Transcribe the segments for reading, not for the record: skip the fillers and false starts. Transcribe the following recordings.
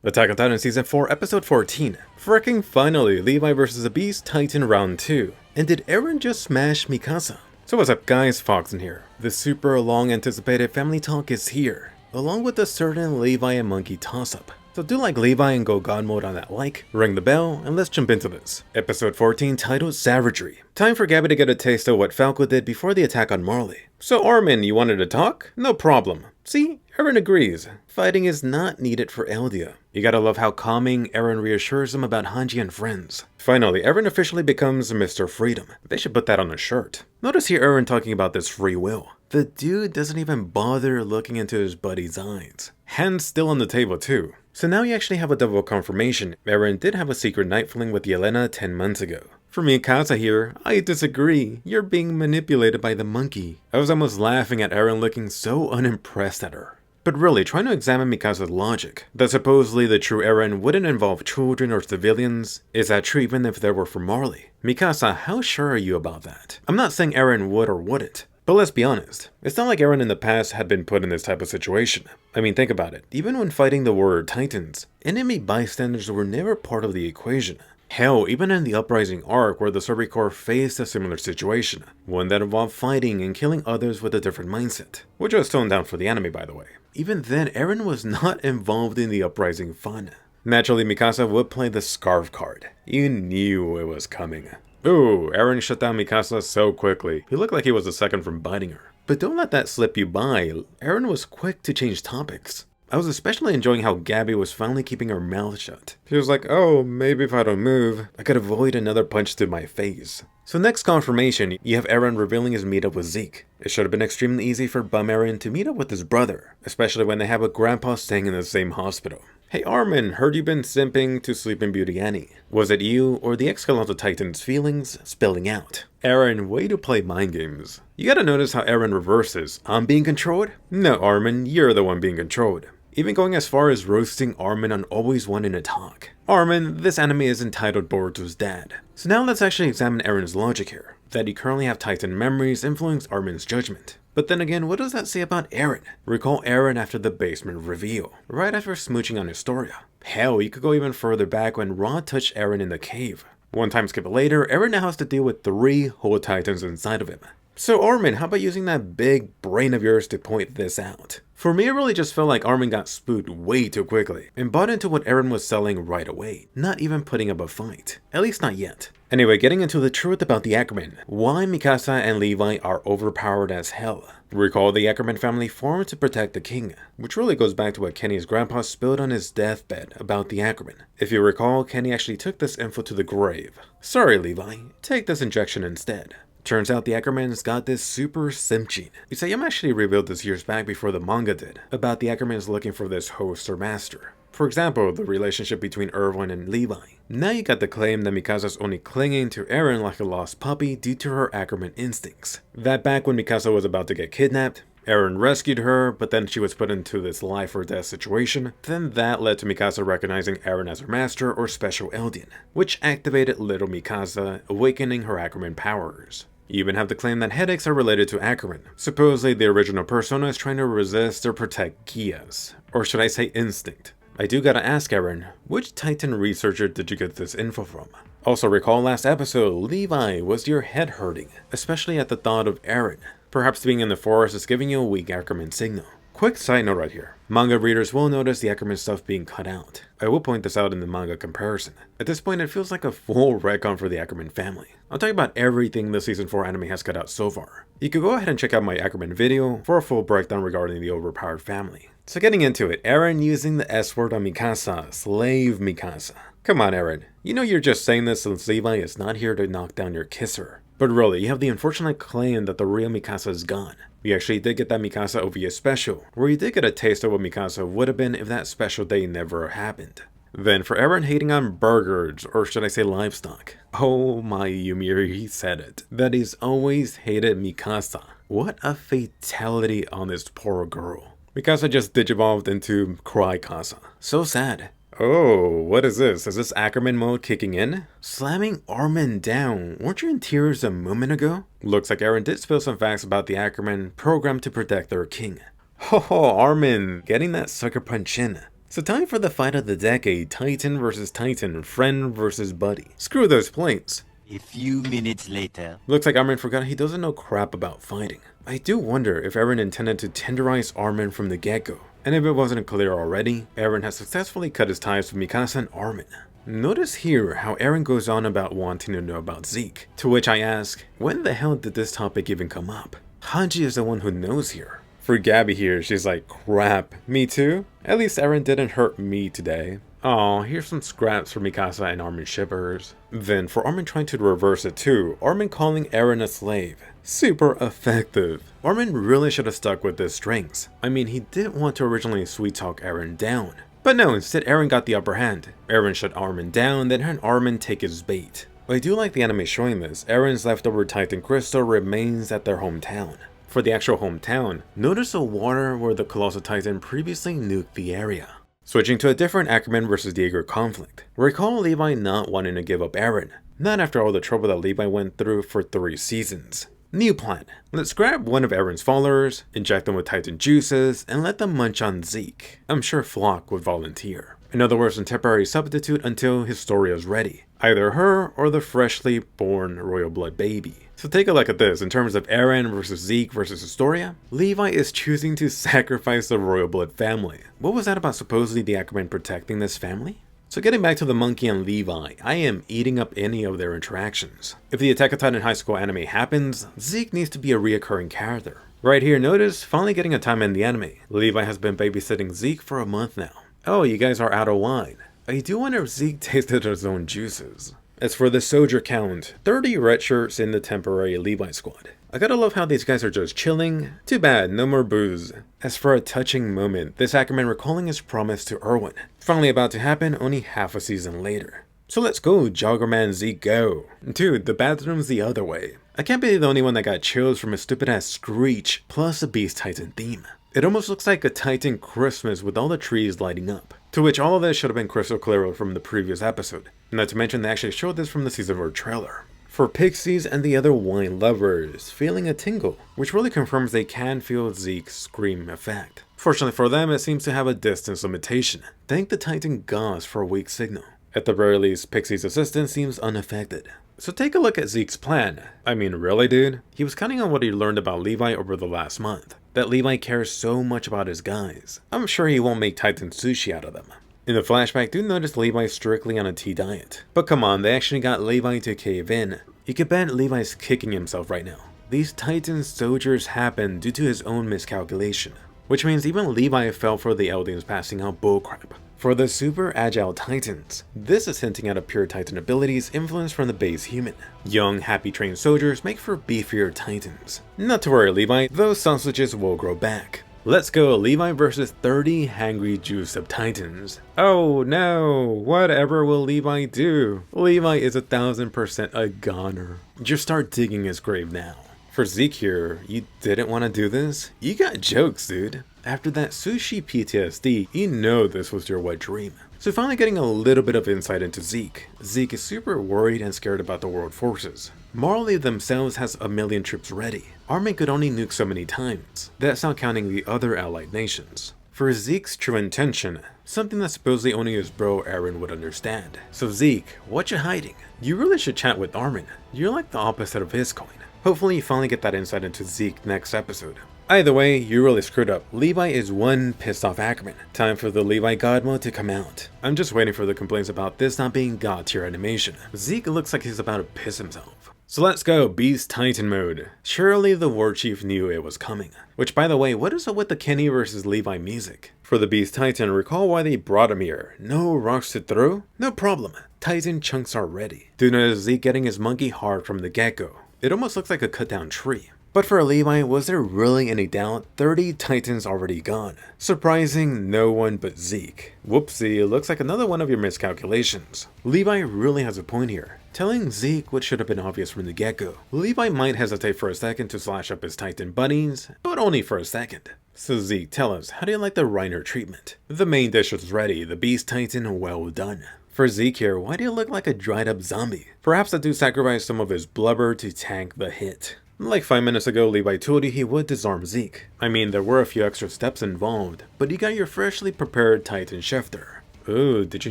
Attack on Titan Season 4, Episode 14. Fricking finally, Levi vs. the Beast Titan Round 2. And did Eren just smash Mikasa? So what's up guys, Foxen here. The super long anticipated family talk is here, along with a certain Levi and Monkey toss-up. So do like Levi and go God mode on that like, ring the bell, and let's jump into this. Episode 14 titled Savagery. Time for Gabby to get a taste of what Falco did before the attack on Marley. So Armin, you wanted to talk? No problem. See, Eren agrees. Fighting is not needed for Eldia. You gotta love how calming Eren reassures him about Hanji and friends. Finally, Eren officially becomes Mr. Freedom. They should put that on a shirt. Notice here Eren talking about this free will. The dude doesn't even bother looking into his buddy's eyes. Hands still on the table too. So now you actually have a double confirmation. Eren did have a secret night fling with Yelena 10 months ago. For Mikasa here, I disagree. You're being manipulated by the monkey. I was almost laughing at Eren looking so unimpressed at her. But really, trying to examine Mikasa's logic, that supposedly the true Eren wouldn't involve children or civilians, is that true even if there were for Marley? Mikasa, how sure are you about that? I'm not saying Eren would or wouldn't, but let's be honest, it's not like Eren in the past had been put in this type of situation. I mean, think about it. Even when fighting the warrior titans, enemy bystanders were never part of the equation. Hell, even in the Uprising arc where the Survey Corps faced a similar situation, one that involved fighting and killing others with a different mindset, which was toned down for the anime by the way. Even then, Eren was not involved in the Uprising fun. Naturally, Mikasa would play the Scarf card. You knew it was coming. Ooh, Eren shut down Mikasa so quickly. He looked like he was a second from biting her. But don't let that slip you by. Eren was quick to change topics. I was especially enjoying how Gabby was finally keeping her mouth shut. She was like, oh, maybe if I don't move, I could avoid another punch to my face. So next confirmation, you have Eren revealing his meetup with Zeke. It should have been extremely easy for bum Eren to meet up with his brother, especially when they have a grandpa staying in the same hospital. Hey Armin, heard you've been simping to Sleeping Beauty Annie. Was it you or the Escalante Titan's feelings spilling out? Eren, way to play mind games. You gotta notice how Eren reverses. I'm being controlled? No Armin, you're the one being controlled. Even going as far as roasting Armin on always wanting to talk. Armin, this anime is entitled Boruto's Dad. So now let's actually examine Eren's logic here. That you currently have Titan memories influence Armin's judgment. But then again, what does that say about Eren? Recall Eren after the basement reveal, right after smooching on Historia. Hell, you could go even further back when Ra touched Eren in the cave. One time skip later, Eren now has to deal with 3 whole Titans inside of him. So Armin, how about using that big brain of yours to point this out? For me, it really just felt like Armin got spooked way too quickly and bought into what Eren was selling right away, not even putting up a fight. At least not yet. Anyway, getting into the truth about the Ackerman. Why Mikasa and Levi are overpowered as hell. Recall the Ackerman family formed to protect the king, which really goes back to what Kenny's grandpa spilled on his deathbed about the Ackerman. If you recall, Kenny actually took this info to the grave. Sorry Levi, take this injection instead. Turns out the Ackermans got this super simp gene. Isayama actually revealed this years back before the manga did, about the Ackermans looking for this host or master. For example, the relationship between Erwin and Levi. Now you got the claim that Mikasa's only clinging to Eren like a lost puppy due to her Ackerman instincts. That back when Mikasa was about to get kidnapped, Eren rescued her, but then she was put into this life or death situation. Then that led to Mikasa recognizing Eren as her master or special Eldian, which activated little Mikasa, awakening her Ackerman powers. You even have the claim that headaches are related to Ackerman. Supposedly the original persona is trying to resist or protect Kias, or should I say instinct. I do gotta ask Eren, which Titan researcher did you get this info from? Also recall last episode, Levi was your head hurting, especially at the thought of Eren. Perhaps being in the forest is giving you a weak Ackerman signal. Quick side note right here. Manga readers will notice the Ackerman stuff being cut out. I will point this out in the manga comparison. At this point, it feels like a full retcon for the Ackerman family. I'll talk about everything the season 4 anime has cut out so far. You could go ahead and check out my Ackerman video for a full breakdown regarding the overpowered family. So getting into it, Eren using the S word on Mikasa, slave Mikasa. Come on Eren, you know you're just saying this since Levi is not here to knock down your kisser. But really, you have the unfortunate claim that the real Mikasa is gone. We actually did get that Mikasa OVA special, where you did get a taste of what Mikasa would have been if that special day never happened. Then for Eren hating on burgers, or should I say livestock. Oh my Ymir, he said it. That he's always hated Mikasa. What a fatality on this poor girl. Mikasa just digivolved into Cry Kasa. So sad. Oh, what is this? Is this Ackerman mode kicking in? Slamming Armin down. Weren't you in tears a moment ago? Looks like Eren did spill some facts about the Ackerman programmed to protect their king. Ho ho, Armin, getting that sucker punch in. So time for the fight of the decade, Titan versus Titan, friend versus buddy. Screw those plates. A few minutes later. Looks like Armin forgot he doesn't know crap about fighting. I do wonder if Eren intended to tenderize Armin from the get-go. And if it wasn't clear already, Eren has successfully cut his ties with Mikasa and Armin. Notice here how Eren goes on about wanting to know about Zeke, to which I ask, when the hell did this topic even come up? Hanji is the one who knows here. For Gabby here, she's like, crap, me too? At least Eren didn't hurt me today. Aw, here's some scraps for Mikasa and Armin shippers. Then for Armin trying to reverse it too, Armin calling Eren a slave. Super effective. Armin really should have stuck with his strengths. I mean, he did want to originally sweet talk Eren down. But no, instead Eren got the upper hand. Eren shut Armin down, then had Armin take his bait. I do like the anime showing this. Eren's leftover Titan crystal remains at their hometown. For the actual hometown, notice the water where the Colossal Titan previously nuked the area. Switching to a different Ackerman versus Jaeger conflict. Recall Levi not wanting to give up Eren. Not after all the trouble that Levi went through for 3 seasons. New plan. Let's grab one of Eren's followers, inject them with Titan juices, and let them munch on Zeke. I'm sure Floch would volunteer. In other words, a temporary substitute until Historia is ready. Either her or the freshly born royal blood baby. So take a look at this. In terms of Eren versus Zeke versus Historia, Levi is choosing to sacrifice the royal blood family. What was that about supposedly the Ackerman protecting this family? So getting back to the monkey and Levi, I am eating up any of their interactions. If the Attack on Titan high school anime happens, Zeke needs to be a reoccurring character. Right here, notice, finally getting a time in the anime. Levi has been babysitting Zeke for a month now. Oh, you guys are out of wine. I do wonder if Zeke tasted his own juices. As for the soldier count, 30 red shirts in the temporary Levi squad. I gotta love how these guys are just chilling. Too bad, no more booze. As for a touching moment, this Ackerman recalling his promise to Erwin. Finally about to happen only half a season later. So let's go, Joggerman Zeke go. Dude, the bathroom's the other way. I can't be the only one that got chills from a stupid ass screech plus a Beast Titan theme. It almost looks like a Titan Christmas with all the trees lighting up. To which all of this should have been crystal clear from the previous episode. Not to mention they actually showed this from the season 4 trailer. For Pixies and the other wine lovers, feeling a tingle, which really confirms they can feel Zeke's scream effect. Fortunately for them, it seems to have a distance limitation. Thank the Titan gods for a weak signal. At the very least, Pixie's assistant seems unaffected. So take a look at Zeke's plan. I mean, really dude? He was counting on what he learned about Levi over the last month. That Levi cares so much about his guys. I'm sure he won't make Titan sushi out of them. In the flashback, do notice Levi's strictly on a tea diet. But come on, they actually got Levi to cave in. You could bet Levi's kicking himself right now. These Titan soldiers happened due to his own miscalculation. Which means even Levi fell for the Eldians passing out bullcrap. For the super agile Titans, this is hinting at a pure Titan abilities influenced from the base human. Young, happy trained soldiers make for beefier Titans. Not to worry Levi, those sausages will grow back. Let's go Levi versus 30 hangry juice up Titans. Oh no, whatever will Levi do? Levi is 1000% a goner. Just start digging his grave now. For Zeke here, you didn't want to do this? You got jokes, dude. After that sushi PTSD, you know this was your wet dream. So finally getting a little bit of insight into Zeke. Zeke is super worried and scared about the world forces. Marley themselves has a million troops ready. Armin could only nuke so many times. That's not counting the other allied nations. For Zeke's true intention, something that supposedly only his bro Eren would understand. So Zeke, what you hiding? You really should chat with Armin. You're like the opposite of his coin. Hopefully you finally get that insight into Zeke next episode. Either way, you really screwed up. Levi is one pissed off Ackerman. Time for the Levi God mode to come out. I'm just waiting for the complaints about this not being God tier animation. Zeke looks like he's about to piss himself. So let's go, Beast Titan mode. Surely the war chief knew it was coming. Which by the way, what is up with the Kenny versus Levi music? For the Beast Titan, recall why they brought him here. No rocks to throw? No problem. Titan chunks are ready. Do notice Zeke getting his monkey hard from the get-go. It almost looks like a cut down tree. But for Levi, was there really any doubt? 30 Titans already gone. Surprising no one but Zeke. Whoopsie, it looks like another one of your miscalculations. Levi really has a point here. Telling Zeke what should have been obvious from the get-go. Levi might hesitate for a second to slash up his Titan buddies, but only for a second. So Zeke, tell us, how do you like the Reiner treatment? The main dish is ready, the Beast Titan well done. For Zeke here, why do you look like a dried up zombie? Perhaps the dude sacrificed some of his blubber to tank the hit. Like 5 minutes ago, Levi told you he would disarm Zeke. I mean, there were a few extra steps involved, but you got your freshly prepared Titan shifter. Ooh, did you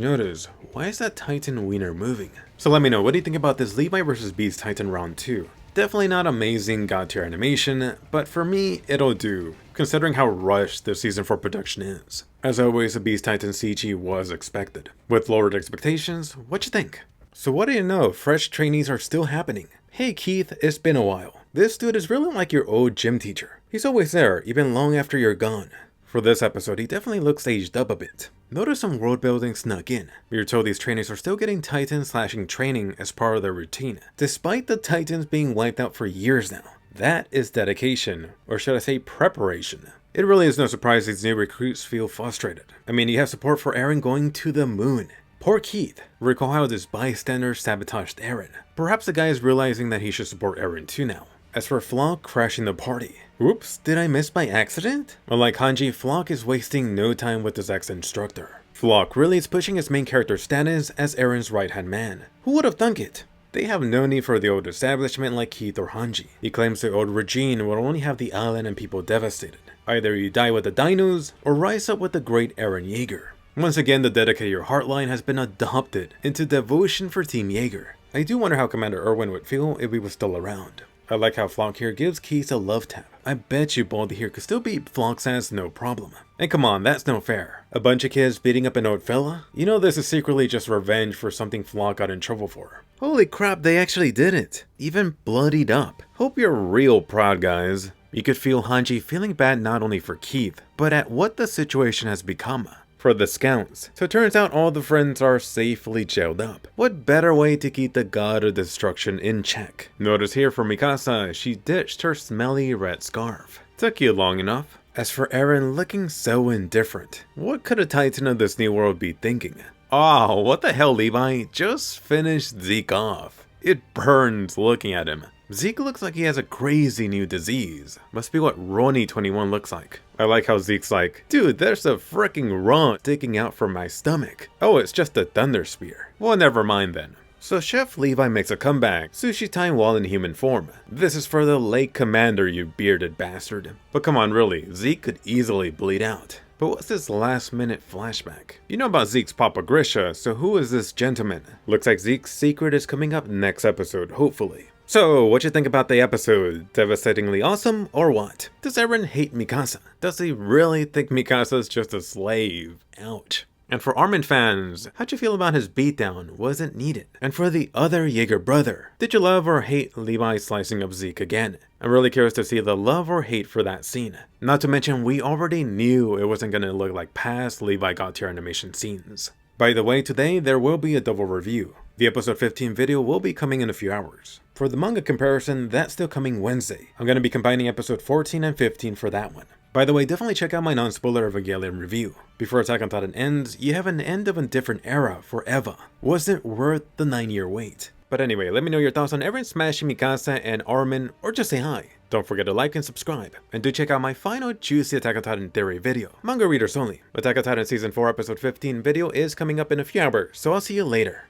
notice? Why is that Titan wiener moving? So let me know, what do you think about this Levi vs Beast Titan round 2? Definitely not amazing god tier animation, but for me, it'll do, considering how rushed this season 4 production is. As always, a Beast Titan CG was expected. With lowered expectations, what you think? So what do you know, fresh trainees are still happening. Hey Keith, it's been a while. This dude is really like your old gym teacher. He's always there, even long after you're gone. For this episode, he definitely looks aged up a bit. Notice some world building snuck in. We are told these trainers are still getting Titan slashing training as part of their routine, despite the Titans being wiped out for years now. That is dedication, or should I say preparation. It really is no surprise these new recruits feel frustrated. I mean, you have support for Eren going to the moon. Poor Keith. Recall how this bystander sabotaged Eren. Perhaps the guy is realizing that he should support Eren too now. As for Floch crashing the party. Oops, did I miss by accident? Unlike Hanji, Floch is wasting no time with his ex-instructor. Floch really is pushing his main character status as Eren's right-hand man. Who would have thunk it? They have no need for the old establishment like Keith or Hanji. He claims the old regime will only have the island and people devastated. Either you die with the dinos, or rise up with the great Eren Yeager. Once again, the Dedicate Your Heart line has been adopted into devotion for Team Yeager. I do wonder how Commander Erwin would feel if he was still around. I like how Floch here gives Keith a love tap. I bet you Baldy here could still beat Floch's ass no problem. And come on, that's no fair. A bunch of kids beating up an old fella? You know this is secretly just revenge for something Floch got in trouble for. Holy crap, they actually did it. Even bloodied up. Hope you're real proud, guys. You could feel Hanji feeling bad not only for Keith, but at what the situation has become. For the scouts. So it turns out all the friends are safely jailed up. What better way to keep the god of destruction in check? Notice here for Mikasa, she ditched her smelly red scarf. Took you long enough. As for Eren looking so indifferent, what could a Titan of this new world be thinking? Oh, what the hell, Levi? Just finished Zeke off. It burns looking at him. Zeke looks like he has a crazy new disease. Must be what Ronnie 21 looks like. I like how Zeke's like, dude, there's a freaking runt sticking out from my stomach. Oh, it's just a thunder spear. Well, never mind then. So Chef Levi makes a comeback, sushi time while in human form. This is for the late commander, you bearded bastard. But come on, really, Zeke could easily bleed out. But what's this last minute flashback? You know about Zeke's Papa Grisha, so who is this gentleman? Looks like Zeke's secret is coming up next episode, hopefully. So, what you think about the episode? Devastatingly awesome, or what? Does Eren hate Mikasa? Does he really think Mikasa's just a slave? Ouch. And for Armin fans, how'd you feel about his beatdown? Was it needed? And for the other Yeager brother, did you love or hate Levi slicing up Zeke again? I'm really curious to see the love or hate for that scene. Not to mention, we already knew it wasn't gonna look like past Levi god tier animation scenes. By the way, today there will be a double review. The episode 15 video will be coming in a few hours. For the manga comparison, that's still coming Wednesday. I'm going to be combining episode 14 and 15 for that one. By the way, definitely check out my non-spoiler Evangelion review. Before Attack on Titan ends, you have an end of a different era for Eva. Wasn't worth the 9-year wait. But anyway, let me know your thoughts on Eren smashing Mikasa and Armin, or just say hi. Don't forget to like and subscribe. And do check out my final juicy Attack on Titan theory video. Manga readers only. Attack on Titan Season 4 Episode 15 video is coming up in a few hours, so I'll see you later.